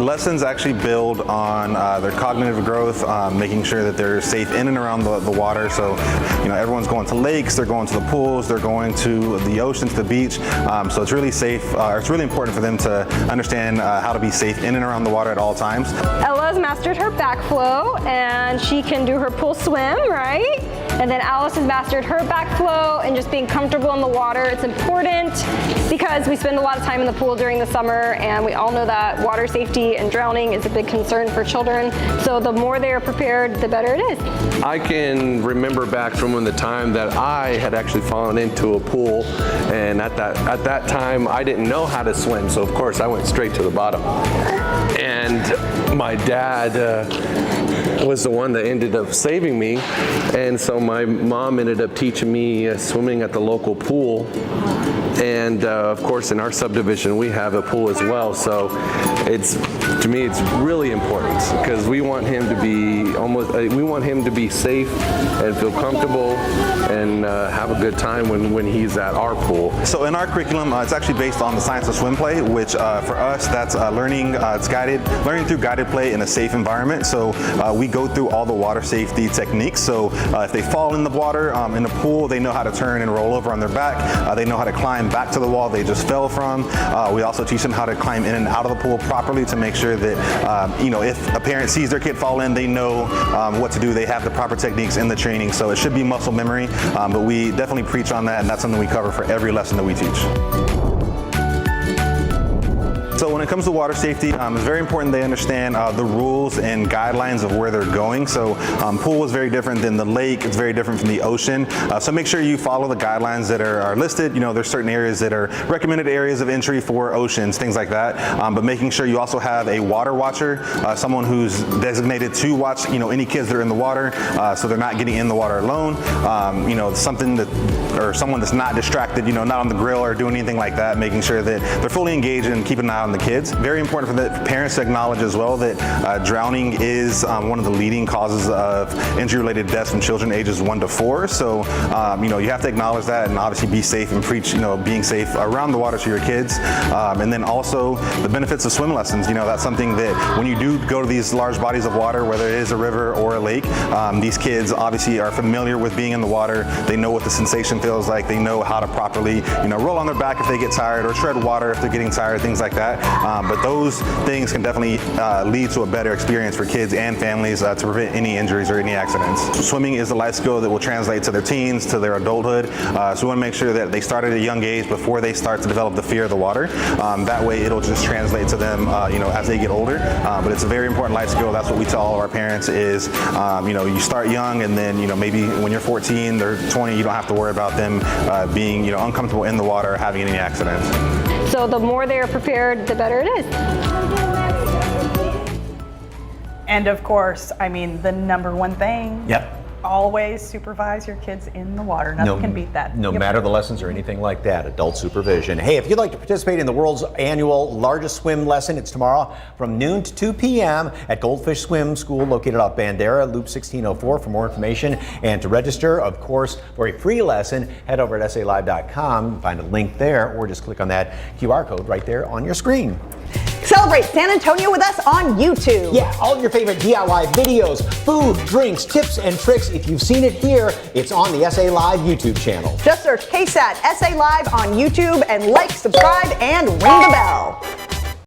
lessons actually build on their cognitive growth, making sure that they're safe in and around the water. So, everyone's going to lakes, they're going to the pools, they're going to the ocean, to the beach. So it's really safe. It's really important for them to understand how to be safe in and around the water at all times. Ella's mastered her back flow, and she can do her pool swim, right? And then Alice has mastered her back flow and just being comfortable in the water. It's important because we spend a lot of time in the pool during the summer, and we all know that water safety and drowning is a big concern for children. So the more they are prepared, the better it is. I can remember back from the time that I had actually fallen into a pool, and at that time I didn't know how to swim, so of course I went straight to the bottom. And my dad was the one that ended up saving me, and so my mom ended up teaching me swimming at the local pool. And of course in our subdivision we have a pool as well, so to me it's really important because we want him to be safe and feel comfortable and have a good time when he's at our pool. So in our curriculum, it's actually based on the science of swim play, which for us that's learning through guided play in a safe environment. So we go through all the water safety techniques. So if they fall in the water in the pool, they know how to turn and roll over on their back. They know how to climb back to the wall they just fell from. We also teach them how to climb in and out of the pool properly to make sure that if a parent sees their kid fall in, they know what to do. They have the proper techniques in the training, so it should be muscle memory, but we definitely preach on that, and that's something we cover for every lesson that we teach. So when it comes to water safety, it's very important they understand the rules and guidelines of where they're going. So pool is very different than the lake. It's very different from the ocean. So make sure you follow the guidelines that are listed. There's certain areas that are recommended areas of entry for oceans, things like that. But making sure you also have a water watcher, someone who's designated to watch, any kids that are in the water, so they're not getting in the water alone. Someone that's not distracted, not on the grill or doing anything like that, making sure that they're fully engaged and keeping an eye on the kids. Very important for the parents to acknowledge as well that drowning is one of the leading causes of injury-related deaths from children ages 1 to 4. So, you have to acknowledge that and obviously be safe and preach, being safe around the water to your kids. And then also the benefits of swim lessons. That's something that when you do go to these large bodies of water, whether it is a river or a lake, these kids obviously are familiar with being in the water. They know what the sensation feels like. They know how to properly, roll on their back if they get tired or tread water if they're getting tired, things like that. But those things can definitely lead to a better experience for kids and families to prevent any injuries or any accidents. So swimming is a life skill that will translate to their teens, to their adulthood. So we want to make sure that they start at a young age before they start to develop the fear of the water. That way it'll just translate to them, as they get older. But it's a very important life skill. That's what we tell all of our parents is, you start young, and then, maybe when you're 14 or 20, you don't have to worry about them being, uncomfortable in the water or having any accidents. So the more they are prepared, the better it is. And of course, the number one thing. Yep. Always supervise your kids in the water. Nothing can beat that. No matter the lessons or anything like that, adult supervision. Hey, if you'd like to participate in the world's annual largest swim lesson, it's tomorrow from noon to 2 p.m. at Goldfish Swim School located off Bandera, Loop 1604 for more information. And to register, of course, for a free lesson, head over at SALive.com, find a link there, or just click on that QR code right there on your screen. Celebrate San Antonio with us on YouTube. Yeah, all your favorite DIY videos, food, drinks, tips, and tricks. If you've seen it here, it's on the SA Live YouTube channel. Just search KSAT SA Live on YouTube and like, subscribe, and ring the bell.